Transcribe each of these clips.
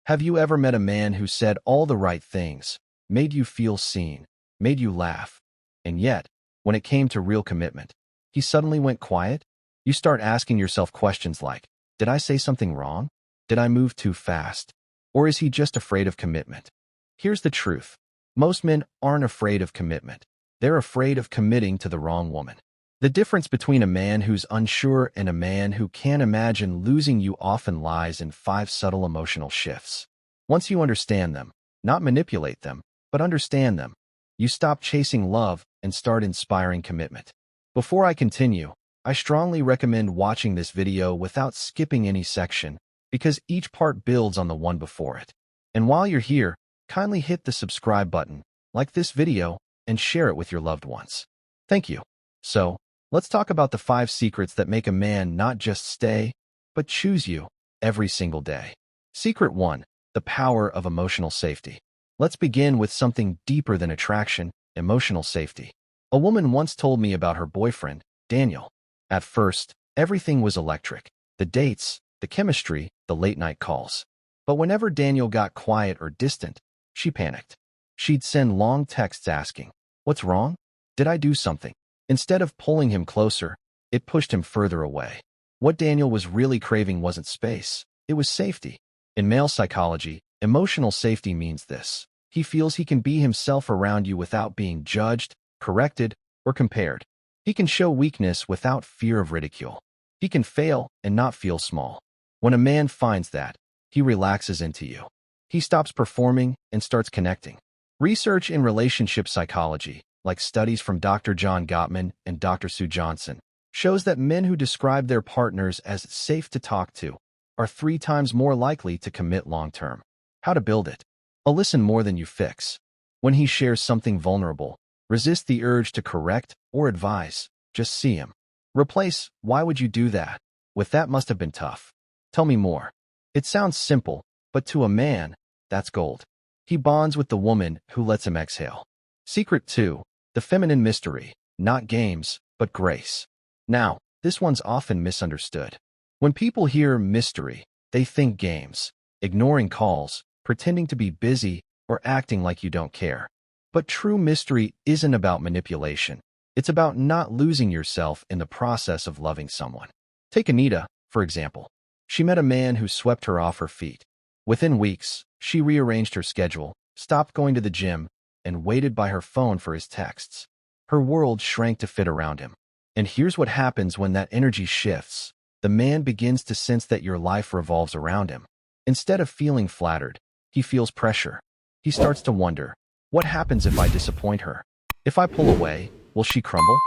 Have you ever met a man who said all the right things, made you feel seen, made you laugh, and yet, when it came to real commitment, he suddenly went quiet? You start asking yourself questions like, did I say something wrong? Did I move too fast? Or is he just afraid of commitment? Here's the truth. Most men aren't afraid of commitment. They're afraid of committing to the wrong woman. The difference between a man who's unsure and a man who can't imagine losing you often lies in 5 subtle emotional shifts. Once you understand them, not manipulate them, but understand them, you stop chasing love and start inspiring commitment. Before I continue, I strongly recommend watching this video without skipping any section, because each part builds on the one before it. And while you're here, kindly hit the subscribe button, like this video, and share it with your loved ones. Thank you. So, let's talk about the 5 secrets that make a man not just stay, but choose you every single day. Secret 1. The power of emotional safety. Let's begin with something deeper than attraction, emotional safety. A woman once told me about her boyfriend, Daniel. At first, everything was electric. The dates, the chemistry, the late-night calls. But whenever Daniel got quiet or distant, she panicked. She'd send long texts asking, "What's wrong? Did I do something?" Instead of pulling him closer, it pushed him further away. What Daniel was really craving wasn't space, it was safety. In male psychology, emotional safety means this. He feels he can be himself around you without being judged, corrected, or compared. He can show weakness without fear of ridicule. He can fail and not feel small. When a man finds that, he relaxes into you. He stops performing and starts connecting. Research in relationship psychology, like studies from Dr. John Gottman and Dr. Sue Johnson, shows that men who describe their partners as safe to talk to are 3 times more likely to commit long-term. How to build it? A listen more than you fix. When he shares something vulnerable, resist the urge to correct or advise. Just see him. Replace, "Why would you do that?" with "That must have been tough. Tell me more." It sounds simple, but to a man, that's gold. He bonds with the woman who lets him exhale. Secret 2. The feminine mystery. Not games, but grace. Now, this one's often misunderstood. When people hear mystery, they think games, ignoring calls, pretending to be busy, or acting like you don't care. But true mystery isn't about manipulation. It's about not losing yourself in the process of loving someone. Take Anita, for example. She met a man who swept her off her feet. Within weeks, she rearranged her schedule, stopped going to the gym, and waited by her phone for his texts. Her world shrank to fit around him. And here's what happens when that energy shifts. The man begins to sense that your life revolves around him. Instead of feeling flattered, he feels pressure. He starts to wonder, what happens if I disappoint her? If I pull away, will she crumble?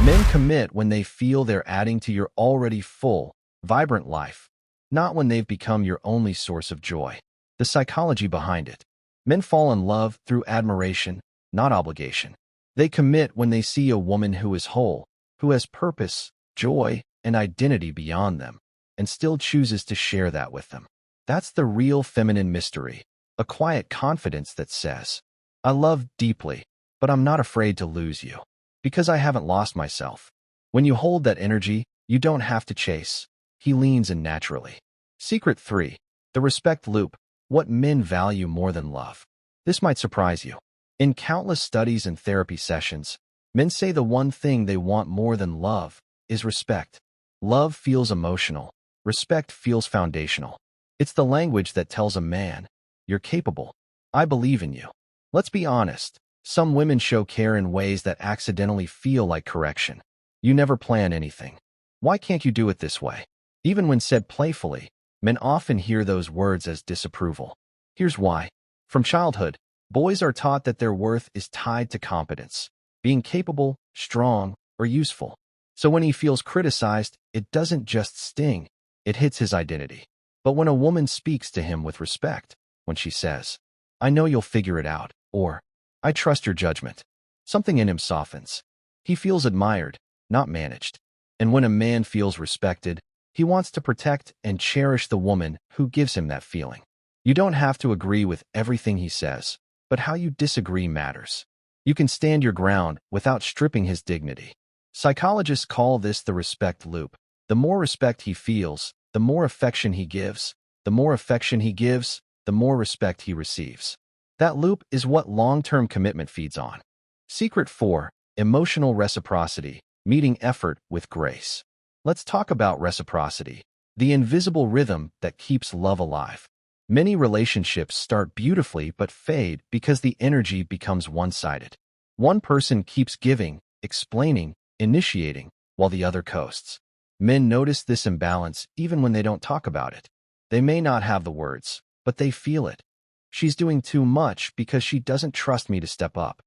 Men commit when they feel they're adding to your already full, vibrant life, not when they've become your only source of joy. The psychology behind it. Men fall in love through admiration, not obligation. They commit when they see a woman who is whole, who has purpose, joy, and identity beyond them, and still chooses to share that with them. That's the real feminine mystery, a quiet confidence that says, "I love deeply, but I'm not afraid to lose you, because I haven't lost myself." When you hold that energy, you don't have to chase. He leans in naturally. Secret 3. The respect loop. What men value more than love. This might surprise you. In countless studies and therapy sessions, men say the one thing they want more than love is respect. Love feels emotional. Respect feels foundational. It's the language that tells a man, "You're capable. I believe in you." Let's be honest. Some women show care in ways that accidentally feel like correction. "You never plan anything. Why can't you do it this way?" Even when said playfully, men often hear those words as disapproval. Here's why. From childhood, boys are taught that their worth is tied to competence, being capable, strong, or useful. So when he feels criticized, it doesn't just sting, it hits his identity. But when a woman speaks to him with respect, when she says, "I know you'll figure it out," or "I trust your judgment," something in him softens. He feels admired, not managed. And when a man feels respected, he wants to protect and cherish the woman who gives him that feeling. You don't have to agree with everything he says, but how you disagree matters. You can stand your ground without stripping his dignity. Psychologists call this the respect loop. The more respect he feels, the more affection he gives. The more affection he gives, the more respect he receives. That loop is what long-term commitment feeds on. Secret 4. Emotional reciprocity, meeting effort with grace. Let's talk about reciprocity, the invisible rhythm that keeps love alive. Many relationships start beautifully but fade because the energy becomes one-sided. One person keeps giving, explaining, initiating, while the other coasts. Men notice this imbalance even when they don't talk about it. They may not have the words, but they feel it. She's doing too much because she doesn't trust me to step up.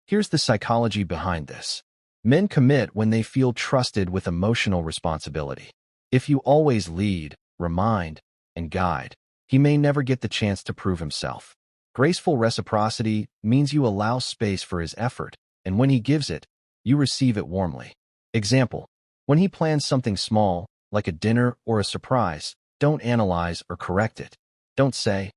Here's the psychology behind this. Men commit when they feel trusted with emotional responsibility. If you always lead, remind, and guide, he may never get the chance to prove himself. Graceful reciprocity means you allow space for his effort, and when he gives it, you receive it warmly. Example: when he plans something small, like a dinner or a surprise, don't analyze or correct it. Don't say,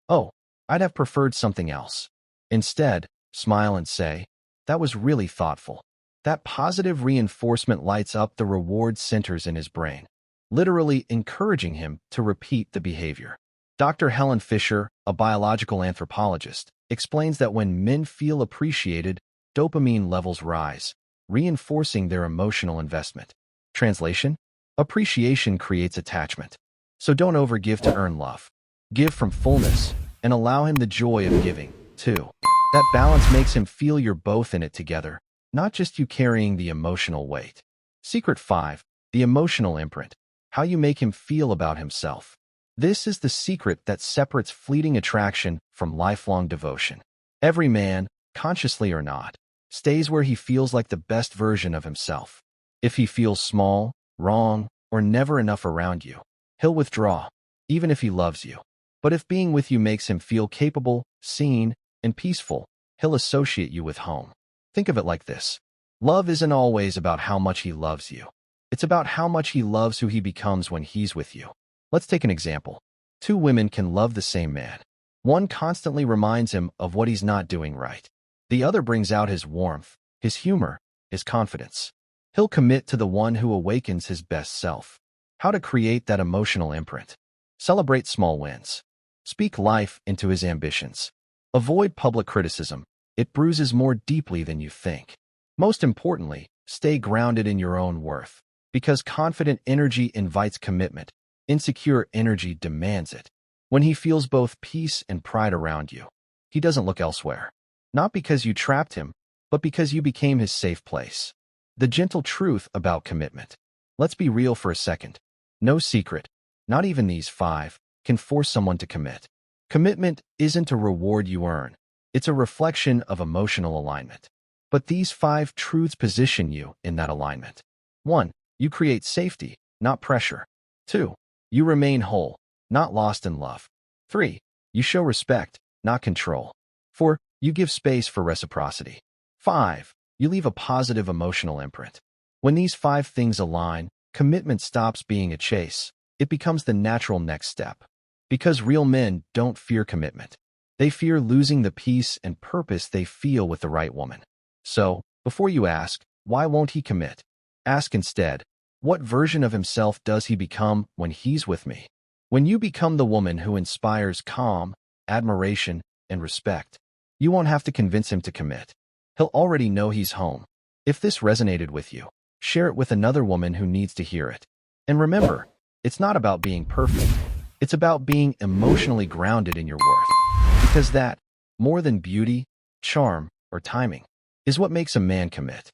"Oh, I'd have preferred something else." Instead, smile and say, "That was really thoughtful." That positive reinforcement lights up the reward centers in his brain, literally encouraging him to repeat the behavior. Dr. Helen Fisher, a biological anthropologist, explains that when men feel appreciated, dopamine levels rise, reinforcing their emotional investment. Translation: appreciation creates attachment. So don't overgive to earn love. Give from fullness and allow him the joy of giving, too. That balance makes him feel you're both in it together, not just you carrying the emotional weight. Secret 5. The emotional imprint. How you make him feel about himself. This is the secret that separates fleeting attraction from lifelong devotion. Every man, consciously or not, stays where he feels like the best version of himself. If he feels small, wrong, or never enough around you, he'll withdraw, even if he loves you. But if being with you makes him feel capable, seen, and peaceful, he'll associate you with home. Think of it like this. Love isn't always about how much he loves you. It's about how much he loves who he becomes when he's with you. Let's take an example. Two women can love the same man. One constantly reminds him of what he's not doing right. The other brings out his warmth, his humor, his confidence. He'll commit to the one who awakens his best self. How to create that emotional imprint. Celebrate small wins. Speak life into his ambitions. Avoid public criticism. It bruises more deeply than you think. Most importantly, stay grounded in your own worth. Because confident energy invites commitment, insecure energy demands it. When he feels both peace and pride around you, he doesn't look elsewhere. Not because you trapped him, but because you became his safe place. The gentle truth about commitment. Let's be real for a second. No secret, not even these 5, can force someone to commit. Commitment isn't a reward you earn. It's a reflection of emotional alignment. But these 5 truths position you in that alignment. 1. You create safety, not pressure. 2. You remain whole, not lost in love. 3. You show respect, not control. 4. You give space for reciprocity. 5. You leave a positive emotional imprint. When these 5 things align, commitment stops being a chase. It becomes the natural next step. Because real men don't fear commitment. They fear losing the peace and purpose they feel with the right woman. So, before you ask, why won't he commit? Ask instead, what version of himself does he become when he's with me? When you become the woman who inspires calm, admiration, and respect, you won't have to convince him to commit. He'll already know he's home. If this resonated with you, share it with another woman who needs to hear it. And remember, it's not about being perfect. It's about being emotionally grounded in your worth. Because that, more than beauty, charm, or timing, is what makes a man commit.